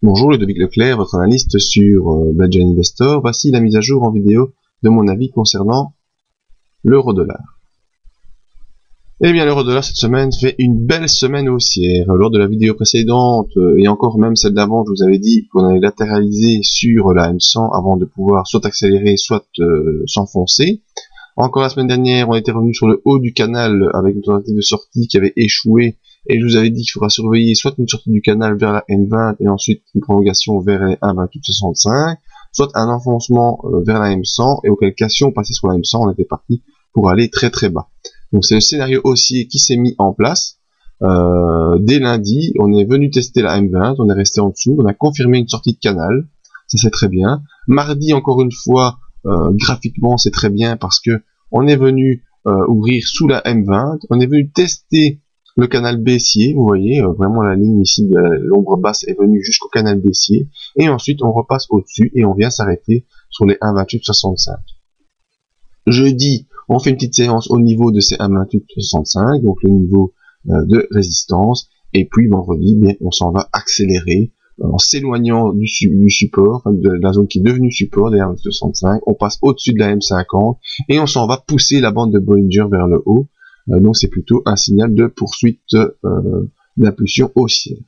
Bonjour, Ludovic Leclerc, votre analyste sur Badger Investor. Voici la mise à jour en vidéo de mon avis concernant l'euro-dollar. Eh bien, l'euro-dollar cette semaine fait une belle semaine haussière. Lors de la vidéo précédente, et encore même celle d'avant, je vous avais dit qu'on allait latéraliser sur la M100 avant de pouvoir soit accélérer, soit s'enfoncer. Encore la semaine dernière, on était revenu sur le haut du canal avec une tentative de sortie qui avait échoué. Et je vous avais dit qu'il faudra surveiller soit une sortie du canal vers la M20 et ensuite une prolongation vers les 1,2865, soit un enfoncement vers la M100, et auquel cas si on passait sur la M100, on était parti pour aller très très bas. Donc c'est le scénario haussier qui s'est mis en place. Dès lundi, on est venu tester la M20, on est resté en dessous, on a confirmé une sortie de canal, ça c'est très bien. Mardi, encore une fois, graphiquement c'est très bien parce que on est venu ouvrir sous la M20, on est venu tester le canal baissier, vous voyez, vraiment la ligne ici de l'ombre basse est venue jusqu'au canal baissier, et ensuite on repasse au-dessus et on vient s'arrêter sur les 1,2865. Jeudi, on fait une petite séance au niveau de ces 1,2865, donc le niveau de résistance, et puis vendredi, bien, on s'en va accélérer en s'éloignant du support, enfin, de la zone qui est devenue support des 1,65, on passe au-dessus de la M50 et on s'en va pousser la bande de Bollinger vers le haut. Donc c'est plutôt un signal de poursuite d'impulsion haussière.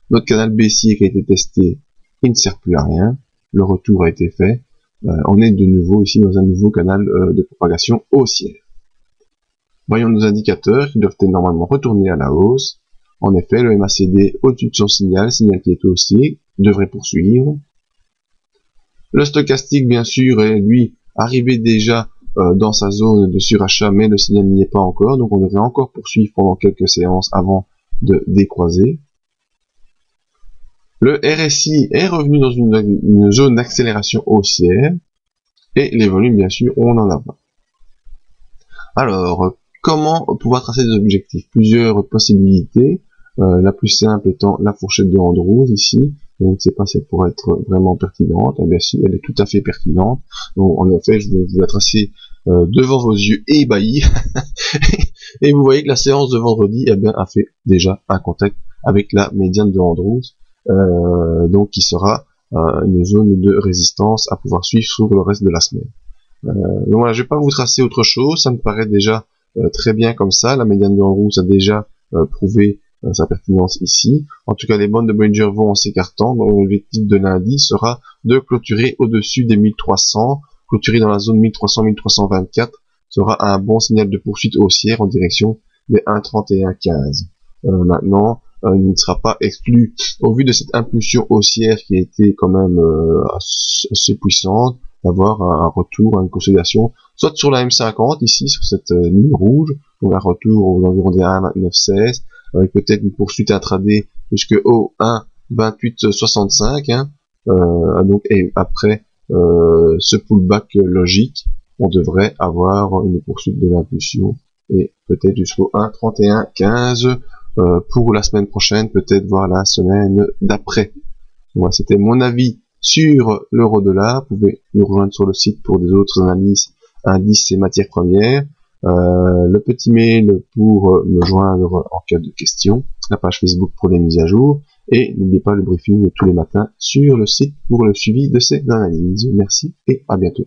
Notre canal baissier qui a été testé, il ne sert plus à rien. Le retour a été fait. On est de nouveau ici dans un nouveau canal de propagation haussière. Voyons nos indicateurs qui doivent être normalement retournés à la hausse. En effet, le MACD au-dessus de son signal qui est haussier, devrait poursuivre. Le stochastique, bien sûr, est lui arrivé déjà dans sa zone de surachat, mais le signal n'y est pas encore, donc on devrait encore poursuivre pendant quelques séances avant de décroiser. Le RSI est revenu dans une zone d'accélération haussière, et les volumes, bien sûr, on en a pas. Alors, comment pouvoir tracer des objectifs? Plusieurs possibilités, la plus simple étant la fourchette de Andrews ici. Je ne sais pas si elle pourrait être vraiment pertinente. Eh bien si, elle est tout à fait pertinente. Donc en effet, je vais la tracer devant vos yeux ébahis. Et vous voyez que la séance de vendredi, eh bien, a fait déjà un contact avec la médiane de Andrews, donc qui sera une zone de résistance à pouvoir suivre sur le reste de la semaine. Donc voilà, je vais pas vous tracer autre chose. Ça me paraît déjà très bien comme ça. La médiane de Andrews a déjà prouvé sa pertinence ici. En tout cas, les bandes de Bollinger vont en s'écartant. Donc l'objectif de lundi sera de clôturer au-dessus des 1300, clôturer dans la zone 1300-1324 sera un bon signal de poursuite haussière en direction des 1,3115. Maintenant, il ne sera pas exclu, au vu de cette impulsion haussière qui a été quand même assez puissante, d'avoir un retour, une consolidation, soit sur la M50 ici, sur cette ligne rouge, donc un retour aux environs des 1,2916, avec peut-être une poursuite intraday jusqu'au 1,2865, hein, donc, et après ce pullback logique, on devrait avoir une poursuite de l'impulsion, et peut-être jusqu'au 1,3115 pour la semaine prochaine, peut-être voir la semaine d'après. Voilà, c'était mon avis sur l'euro-dollar. Vous pouvez nous rejoindre sur le site pour des autres analyses, indices et matières premières. Le petit mail pour me joindre en cas de questions, la page Facebook pour les mises à jour, et n'oubliez pas le briefing tous les matins sur le site pour le suivi de ces analyses. Merci et à bientôt.